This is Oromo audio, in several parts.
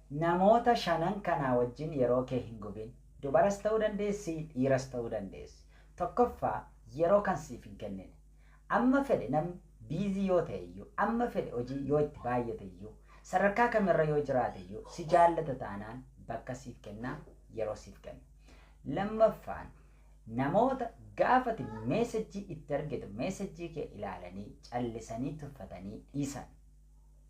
namoota shanan kanaa wajjin yeroo kee hin gubin. Dubaras ta'uu dandeessi, dhiiras ta'uu dandeessi. Tokkoffaa yeroo kan siif hin kennine. Amma fedhe namni biizii yoo ta'e iyyuu, amma fedhe hojii yoo itti baay'ate iyyuu, sadarkaa kamirra yoo jiraate iyyuu, si jaallata taanaan bakka siif kennaa, yeroo siif kenna. Lammaffaan namoota gaafati meesajii itti argitu meesajii kee ilaalanii callisanii tuffatanii dhiisan.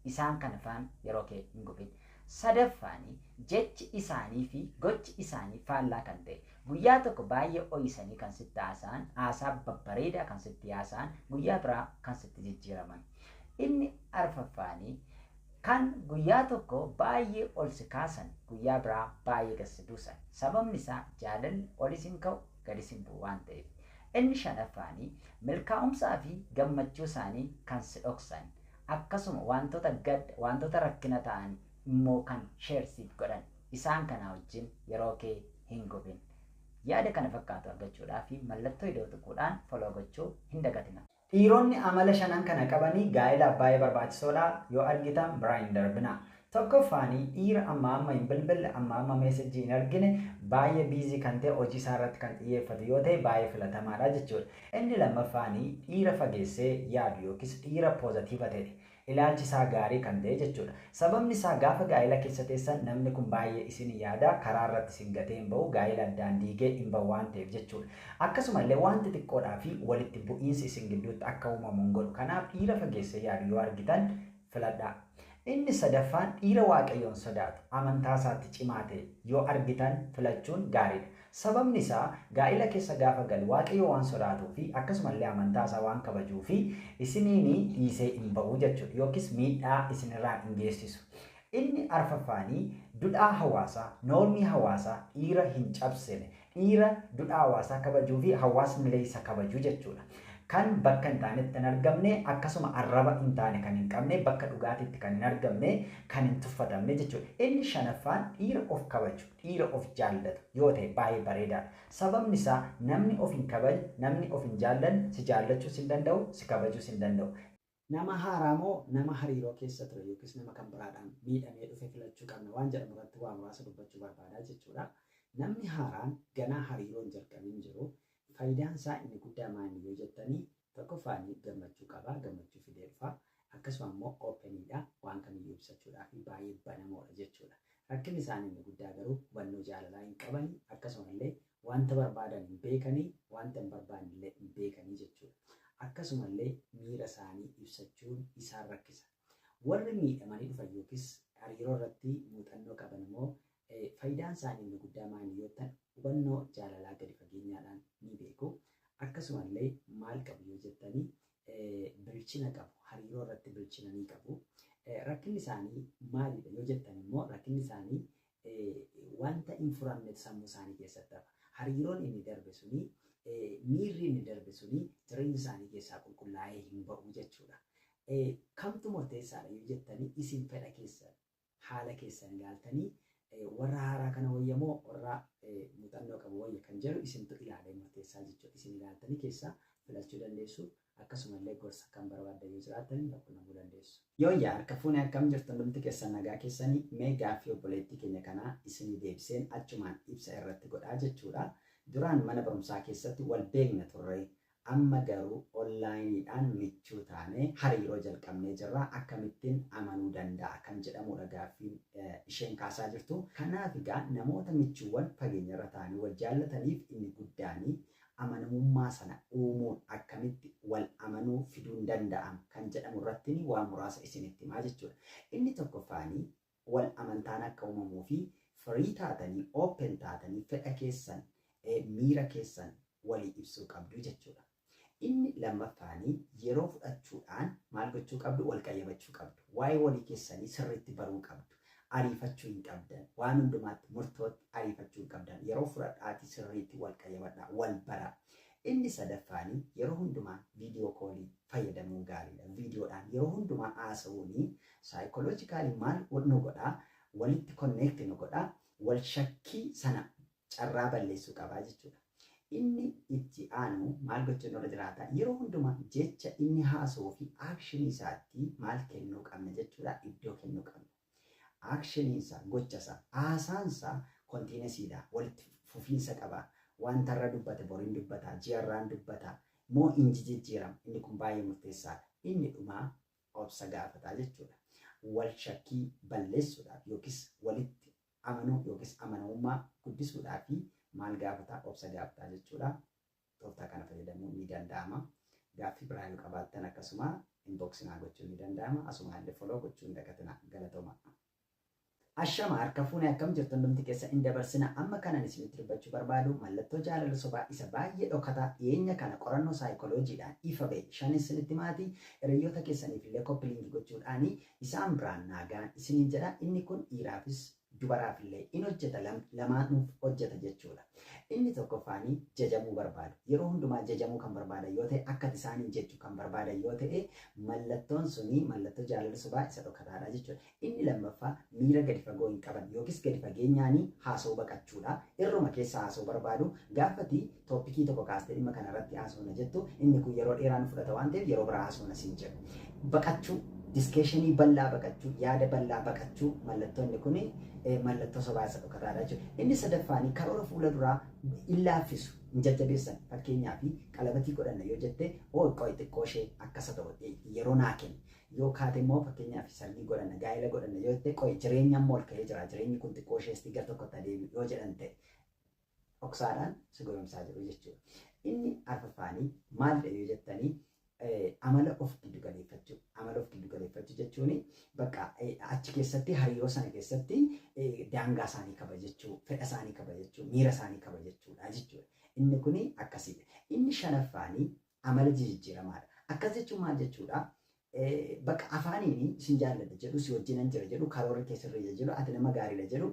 Isaan kana faan yeroo kee hin gubin. Sadaffaanii jechi isaanii fi gochi isaanii faallaa kan ta'e guyyaa tokko baay'ee ho'isanii kan sitti haasa'an, haasaa babbareedaa kan sitti haasa'an, guyyaa biraa kan sitti jijjiiraman. Inni arfaffaanii kan guyyaa tokko baay'ee ol si kaasan, guyyaa biraa baay'ee gad si buusan. Sababni isaa jaalalli olis hin ka'u gadis hin bu'u waan ta'eef. Inni shanaffaanii milkaa'umsaa fi gammachuu isaanii kan si dhoksan, akkasuma wantoota rakkina ta'an immoo kan sheersiif godhan. Isaan kana wajjin yeroo kee hin gubin. Yaada kana fakkaatu argachuudhaa fi mallattoo iddoo tuquudhaan foloo gochuu hin dagatina. Dhiironni amala shanan kana qabanii gaa'elaaf baay'ee barbaachisoodha. Yoo argitan biraa hin darbina. Tokkoffaanii dhiira amma hin bilbille amma meesajii hin argine baay'ee biizii kan ta'e hojii isaa irratti kan xiyyeeffatu yoo ta'e baay'ee filatamaadha jechuudha. Inni lammaffaanii dhiira fageessee yaadu yookiis dhiira poozitiiva ta'e ilaalchi isaa gaarii kan ta'e jechuudha. Sababni isaa gaafa gaa'ela keessa teessan namni kun baay'ee isin yaada karaa irratti isin gatee hin bahu gaa'ela addaan diigee hin bahu waan ta'eef jechuudha. Akkasumallee wanti xiqqoodhaa fi walitti bu'iinsi isin gidduutti akka uumamu hin godhu. Kanaaf dhiira fageessee yaadu yoo argitan filadhaa. Inni sadaffaan dhiira waaqayyoon sodaatu amantaa isaatti cimaa ta'e yoo argitan filachuun gaariidha. Sababni isaa gaa'ela keessa gaafa galu waaqayyo waan sodaatuu fi akkasumallee amantaa isaa waan kabajuu fi isiniini dhiisee hin bahu jechuudha yookiis miidhaa isinirraa hin geessisu. Inni arfaffaanii dudhaa hawaasaa, noormii hawaasaa dhiira hin cabsine, dhiira dudhaa hawaasaa kabajuu fi hawaasnillee isa kabajuu jechuudha. Kan bakka hin taanetti hin argamne akkasuma arraba hin taane kan hin qabne bakka dhugaatiitti kan hin argamne kan hin tuffatamne jechuudha. Inni shanaffaan dhiira of kabaju, dhiira of jaallatu yoo ta'e baay'ee bareedaadha. Sababni isaa namni of hin kabaju, namni of hin jaallanne si jaallachuus hin danda'u, si kabajuus hin danda'u. Nama haaraa moo nama hariiroo keessa ture yookiis nama kan biraadhaan miidhamee dhufe filachuu qabna waan jedhamu irratti waa muraasa dubbachuu barbaadaa jechuudha. Namni haaraan ganaa hariiroo hin jalqabin jiru. Faayidaan isaa inni guddaa maali yoo jettanii tokkoffaanii gammachuu qaba, gammachuu fidee dhufa. Akkasuma immoo oopeniidha, waan kamiyyuu ibsachuudhaaf baay'ee banamoodha jechuudha. Rakkinni isaanii inni guddaa garuu hubannoo jaalalaa hin qabani, akkasumallee wanta barbaadan hin beekanii, wanta hin barbaanne illee hin beekanii jechuudha. Akkasumallee miira isaanii ibsachuun isaan rakkisa. Warri miidhamanii dhufan yookiis hariiroo irratti muuxannoo qaban immoo faayidaan isaanii inni guddaa maali yoo ta'an hubannoo jaalalaa gadi fageenyaadhaan ni beeku. Akkasumallee maal qabu yoo jettanii bilchina qabu, hariiroo irratti bilchina ni qabu. Rakkinni isaanii maalidha yoo jettan immoo rakkinni isaanii wanta hin furamne sammuu isaanii keessatti hafa. Hariiroon inni darbe suni, miirri inni darbe suni jireenya isaanii keessaa qulqullaa'ee hin ba'u jechuudha. Kamtu murteessaadha yoo jettanii isin fedha keessan haala keessan ilaaltanii warra haaraa kana wayyamoo warra muuxannoo qabu wayya kan jedhu isintu ilaalee murteessaa jechuudha. Isin ilaaltanii keessaa filachuu dandeessu. Akkasumallee gorsa kan barbaaddan yoo jiraatan quunnamuu dandeessu. Yoo harka fuunee akkam jirtu hundumti keessan nagaa keessanii mee gaaffii obboleettii keenya kanaa isinii deebiseen achumaan ibsa irratti godhaa jechuudha. Duraan mana barumsaa keessatti wal beekna turre. Amma garuu onlaayiniidhaan michuu taanee hariiroo jalqabnee jirra. Akkamittiin amanuu danda'a kan jedhamudha gaaffiin isheen kaasaa jirtu. Kanaaf egaa namoota michuuwwan fageenyarra ta'anii wal jaallataniif inni guddaanii amanamummaa sana uumuun akkamitti wal amanuu fiduun danda'am kan jedhamu irratti waan muraasa isinitti himaa jechuudha. Inni tokkoffaanii wal amantaan akka uumamuu fi firii taatanii, open taatanii fedha keessan, miira keessan walii ibsuu qabdu jechuudha. Inni lammaffaanii yeroo fudhachuudhaan maal gochuu qabdu? Wal qayyabachuu qabdu. Waa'ee walii keessanii sirriitti baruu qabdu. Ariifachuu hin qabdan. Waan hundumaatti murtootti ariifachuu hin qabdan. Yeroo fudhadhaati sirriitti wal qayyabadhaa, wal bara. Inni sadaffaanii yeroo hundumaa viidiyoo koolii fayyadamuun gaariidha. Viidiyoodhaan yeroo hundumaa haasa'uun saayikooloojikaalii maal nu godhaa? Walitti konneekti nu godhaa. Wal shakkii sana carraa balleessuu qabaa jechuudha. Inni itti aanu maal gochuun irra jiraata? Yeroo hundumaa jecha inni haasa'uu fi aakshinii isaatti maal kennuu qabna jechuudha, iddoo kennuu qabna. Akshiniinsa gochasa haasaansa kontiinesiidha walitti fufiinsa qaba. Wanta irra dubbate boriin dubbata ji'arraan dubbata moo inji jijjiirama inni kun baay'ee murteessaadha. Inni dhumaa obsa gaafataa jechuudha. Wal shakkii balleessuudhaaf yookiis walitti amanuu yookiis amanamummaa guddisuudhaaf maal gaafataa obsa gaafataa jechuudha. Tooftaa kana fayyadamuu ni danda'ama. Gaaffii biraa yoo qabaattan akkasuma inboxinaa gochuun ni danda'ama. Asumaallee foloo gochuun dagatina galatoma. Ashama harka fuunee akkam jirtu hundumti keessa hin dabarsina. Amma kanan isinitti dubbachuu barbaadu mallattoo jaalala sobaa isa baay'ee dhokataa dhiyeenya kana qorannoo saayikolojiidhaan ifa ba'e 5 isinitti maatii hiriyoota keessaniif illee koppiliingi gochuudhaan isaan biraan naagaan isiniin jedha. Inni kun dhiiraafis dubaraaf illee in hojjeta lamaanuuf hojjeta jechuudha. Inni tokkoffaanii jajamuu barbaadu. Yeroo hundumaa jajamuu kan barbaadan yoo ta'e akka isaaniin jechuu kan barbaadan yoo ta'e mallattoon suni mallattoo jaalala sobaa isa dhokataadha jechuudha. Inni lammaffaa miira gadi fagoo hin qaban yookiis gadi fageenyaanii haasoo baqachuudha. Irruma keessa haasoo barbaadu gaafati tooppikii tokko kaastee dhimma kanarratti haasoo jettu inni kun yeroo dheeraa nu fudhata waan ta'eef yeroo biraa haasoo siin jedhu. Baqachuu diskeeshinii bal'aa baqachuu yaada bal'aa baqachuu mallattoonni kun mallattoo sobaa isa dhokataadha jechuudha. Inni sadaffaanii karoora fuula duraa hin laaffisu hin jajjabeessan fakkeenyaaf qalabatii godhanna yoo jette qo'i xiqqoo ishee akkasa ta'u yeroo naa kenni. Yoo kaate immoo fakkeenyaaf sargii godhanna gaa'ela godhanna yoo jette qo'i jireenya ammoo ol ka'ee jira jireenyi kun xiqqoo ishee isti gar tokkotti adeemu yoo jedhan ta'e dhoksaadhaan si goromsaa jiru jechuudha. Inni arfaffaanii maalidha yoo jettanii amala of giddu galeeffachuu. Amala of giddu galeeffachuu jechuun bakka achi keessatti hariiroo sana keessatti daangaa isaanii kabajachuu, fedha isaanii kabajachuu, miira isaanii kabajachuudha jechuudha. Inni kun akkasiidha. Inni shanaffaanii amala jijjiiramaadha. Akkas jechuun maal jechuudha? Bakka afaaniin isin jaalladha jedhu si wajjinan jira jedhu karoora keessarra jedhu ati nama gaariidha jedhu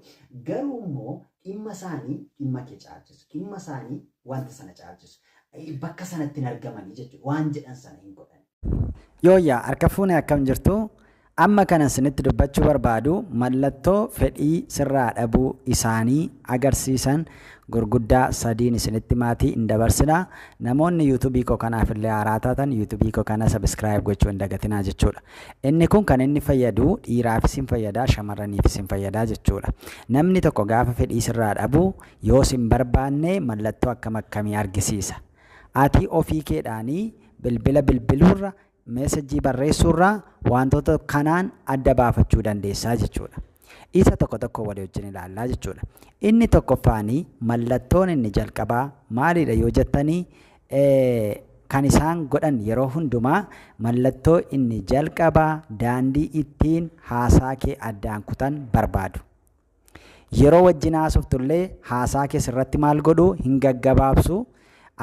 garuu immoo dhimma isaanii dhimma kee caalchisu. Dhimma isaanii wanta sana caalchisu. Bakka sanatti hin argamanii jechuudha. Waan jedhan sana hin godhan. Yooyyaa harka fuunee akkam jirtu amma kanan isinitti dubbachuu barbaadu mallattoo fedhii sirraa dhabuu isaanii agarsiisan gurguddaa sadiin isinitti maatii hin dabarsina. Namoonni yuutuubii koo kanaaf illee haaraa taatan yuutuubii koo kana sabiskiraayib gochuu hin dagatinaa jechuudha. Inni kun kan inni fayyadu dhiiraafis hin fayyadaa shamarraniifis hin fayyadaa jechuudha. Namni tokko gaafa fedhii sirraa dhabuu yoo sin barbaanne mallattoo akkam akkamii argisiisa. Ati ofii keedhaanii bilbila bilbiluurra meesajii barreessuurraa wantoota kanaan adda baafachuu dandeessaa jechuudha. Isa tokko tokko walii wajjin ilaallaa jechuudha. Inni tokkoffaanii mallattoon inni jalqabaa maalidha yoo jettanii kan isaan godhan yeroo hundumaa mallattoo inni jalqabaa daandii ittiin haasaa kee addaan kutan barbaadu. Yeroo wajjin haasoftu illee haasaa kee sirratti maal godhu hin gaggabaabsu.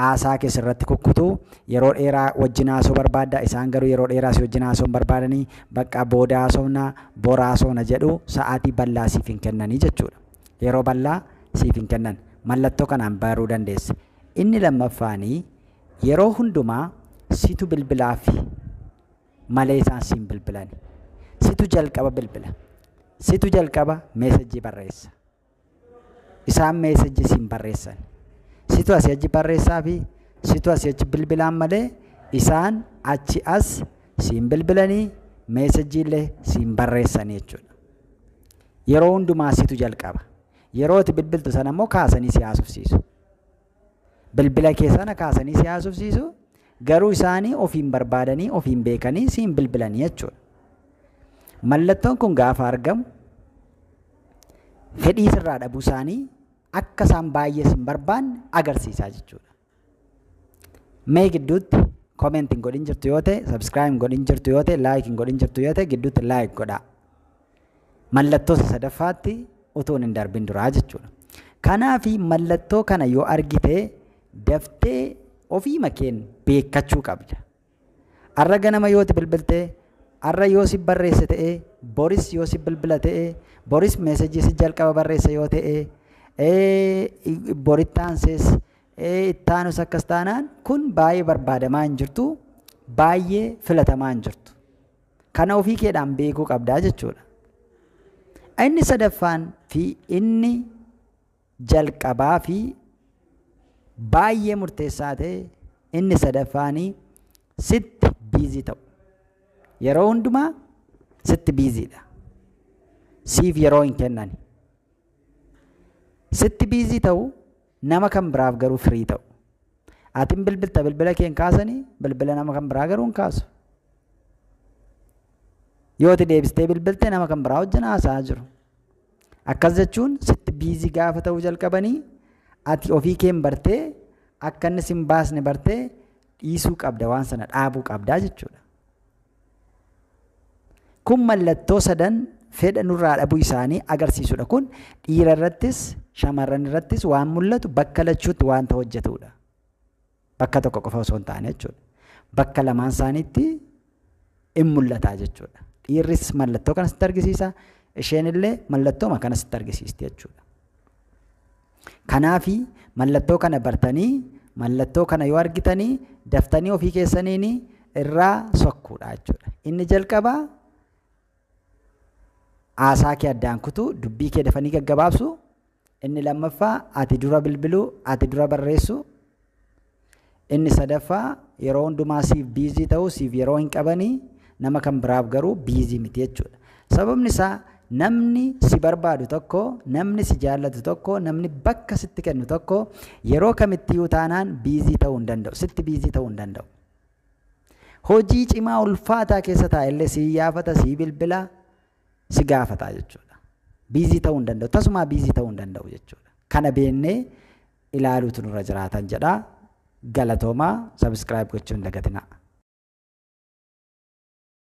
Haasaa keessa irratti kukkutuu yeroo dheeraa wajjin haasoo barbaadda isaan garuu yeroo dheeraa si wajjin haasoo barbaadanii bakka booda haasofna bora haasofna jedhu sa'aatii bal'aa siif hin kennanii jechuudha. Yeroo bal'aa siif hin kennan mallattoo kanaan baruu dandeessa. Inni lammaffaanii yeroo hundumaa situ bilbilaaf malee isaan siin bilbilani. Situ jalqaba bilbila. Situ jalqaba meesajii barreessa. Isaan meesajii siin barreessan. Situ asii achi barreessaa fi situ asii achi bilbilaan malee isaan achi as siin bilbilanii meesajiillee siin barreessanii jechuudha. Yeroo hundumaa situ jalqaba. Yeroo itti bilbiltu sana immoo kaasanii si haasofsiisu. Bilbila keessana kaasanii si haasofsiisu garuu isaanii ofiin barbaadanii ofiin beekanii siin bilbilanii jechuudha. Mallattoon kun gaafa argamu fedhii sirraa dhabuu isaanii akka isaan baay'ee sin barbaanne agarsiisaa jechuudha. Mee gidduutti koomentiin godhin jirtu yoo ta'e, sabskiraayib godhin jirtu yoo ta'e, laayikiin godhin jirtu yoo ta'e gidduutti laayik godhaa. Mallattoo sadaffaatti utuu hin darbin duraa jechuudha. Kanaafi mallattoo kana yoo argite daftee ofii makeen beekachuu qabda. Arra ganama yoo ti bilbiltee, arra yoo si barreesse ta'e, boris yoo si bilbila ta'e, boris meesajii si jalqaba barreessa yoo ta'e, borittaansees ittaanus akkas taanaan kun baay'ee barbaadamaa hin jirtu, baay'ee filatamaa hin jirtu. Kana ofii keedhaan beekuu qabdaa jechuudha. Inni sadaffaan fi inni jalqabaa fi baay'ee murteessaa ta'e inni sadaffaanii sitti biizii ta'u. Yeroo hundumaa sitti biiziidha. siif yeroo hin kennan. Sitti biizii ta'u nama kan biraaf garuu firii ta'u. Atiin bilbila kee hin kaasanii bilbila nama kan biraa garuu hin kaasu. Yoo ati deebistee bilbilte nama kan biraa wajjin haasa'aa jiru. Akkas jechuun sitti biizii gaafa ta'uu jalqabanii ati ofii kee bartee akka inni si hin baasne bartee dhiisuu qabda, waan sana dhaabuu qabdaa jechuudha. Kun mallattoo sadan fedha nurraa dhabuu isaanii agarsiisudha. Kun dhiira irrattis shamarran irrattis waan mul'atu bakka lachuutti waanta hojjetudha. Bakka tokko qofa osoo hin taane jechuudha. Bakka lamaan isaaniitti in mul'ata jechuudha. Dhiirris mallattoo kana sitti argisiisa, isheen illee mallattoo kana sitti argisiisti jechuudha. Kanaafi mallattoo kana bartanii mallattoo kana yoo argitanii daftanii ofii keessaniin irraa sokkuudha jechuudha. Inni jalqabaa haasaa kee addaan kutuu, dubbii kee dafanii gaggabaabsu. Inni lammaffaa ati dura bilbiluu, ati dura barreessu. Inni sadaffaa yeroo hundumaa siif biizii ta'uu, siif yeroo hin qabanii nama kan biraaf garuu biizii miti jechuudha. Sababni isaa namni si barbaadu tokko, namni si jaallatu tokko, namni bakka sitti kennu tokko yeroo kamittiyyuu taanaan biizii ta'uu hin danda'u, sitti biizii ta'uu hin danda'u. Hojii cimaa ulfaataa keessa taa'ellee si yaafata, si bilbila, si gaafata jechuudha. Biizii ta'uu hin danda'u, tasumaa biizii ta'uu hin danda'u jechuudha. Kana beennee ilaaluutu nurra jiraatan jedha. Galatoomaa, subscribe gochuun dagatinaa.